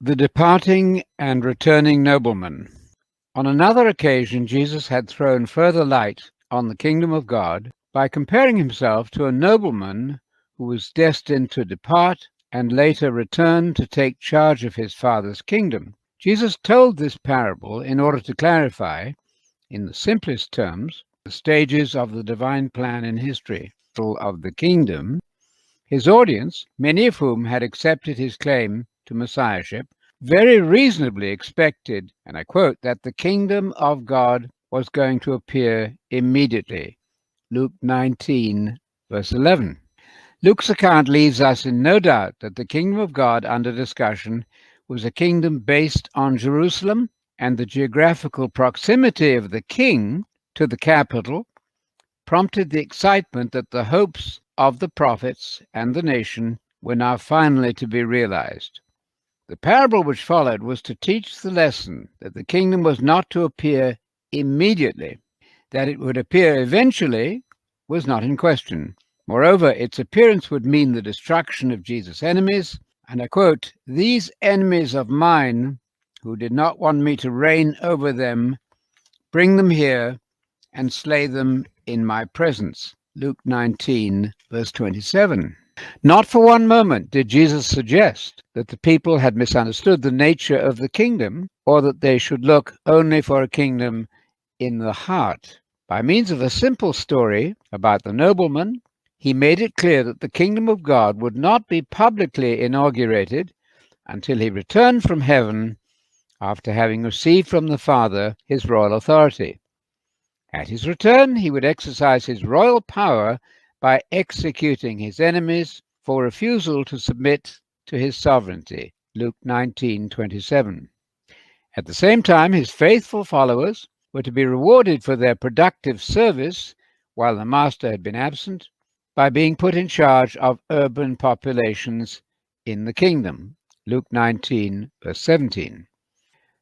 The departing and returning nobleman. On another occasion, Jesus had thrown further light on the kingdom of God by comparing himself to a nobleman who was destined to depart and later return to take charge of his father's kingdom. Jesus told this parable in order to clarify, in the simplest terms, the stages of the divine plan in history of the kingdom. His audience, many of whom had accepted his claim to messiahship, very reasonably expected, and I quote, that the kingdom of God was going to appear immediately. Luke 19, verse 11. Luke's account leaves us in no doubt that the kingdom of God under discussion was a kingdom based on Jerusalem, and the geographical proximity of the king to the capital prompted the excitement that the hopes of the prophets and the nation were now finally to be realized. The parable which followed was to teach the lesson that the kingdom was not to appear immediately. That it would appear eventually was not in question. Moreover, its appearance would mean the destruction of Jesus' enemies, and I quote, "These enemies of mine, who did not want me to reign over them, bring them here and slay them in my presence." Luke 19, verse 27. Not for one moment did Jesus suggest that the people had misunderstood the nature of the kingdom, or that they should look only for a kingdom in the heart. By means of a simple story about the nobleman, he made it clear that the kingdom of God would not be publicly inaugurated until he returned from heaven after having received from the Father his royal authority. At his return, he would exercise his royal power by executing his enemies for refusal to submit to his sovereignty. Luke 19:27. At the same time, his faithful followers were to be rewarded for their productive service while the master had been absent by being put in charge of urban populations in the kingdom. Luke 19, verse 17.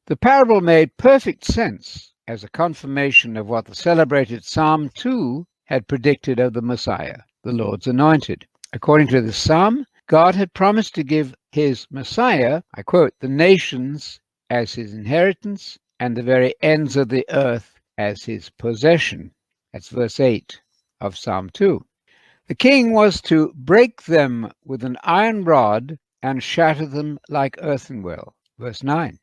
The parable made perfect sense as a confirmation of what the celebrated Psalm 2 had predicted of the Messiah, the Lord's anointed. According to the psalm, God had promised to give his Messiah, I quote, "the nations as his inheritance and the very ends of the earth as his possession." That's verse 8 of Psalm 2. The king was to break them with an iron rod and shatter them like earthenware. Verse 9.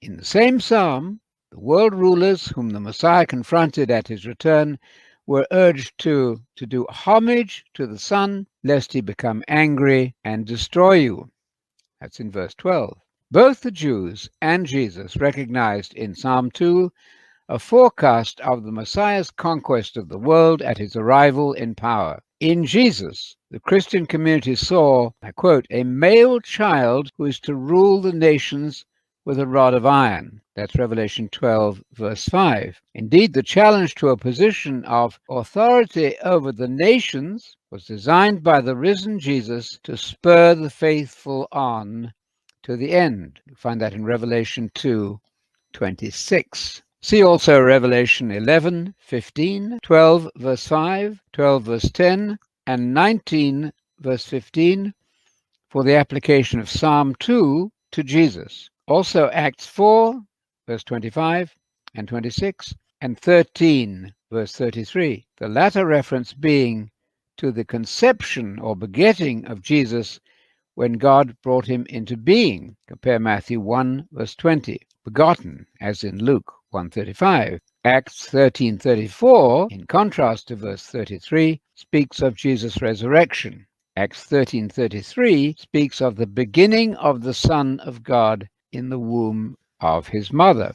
In the same psalm, the world rulers whom the Messiah confronted at his return were urged to do homage to the Son, lest he become angry and destroy you. That's in verse 12. Both the Jews and Jesus recognized in Psalm 2 a forecast of the Messiah's conquest of the world at his arrival in power. In Jesus, the Christian community saw, I quote, "a male child who is to rule the nations with a rod of iron." That's Revelation 12, verse 5. Indeed, the challenge to a position of authority over the nations was designed by the risen Jesus to spur the faithful on to the end. You find that in Revelation 2:26. See also Revelation 11:15, 12 verse 5, 12 verse 10, and 19 verse 15 for the application of Psalm 2 to Jesus. Also Acts 4 verse 25 and 26, and 13 verse 33, the latter reference being to the conception or begetting of Jesus when God brought him into being. Compare Matthew 1 verse 20, begotten, as in Luke 1:35. Acts 13:34, in contrast to verse 33, speaks of Jesus' resurrection. Acts 13:33 speaks of the beginning of the Son of God in the womb of his mother.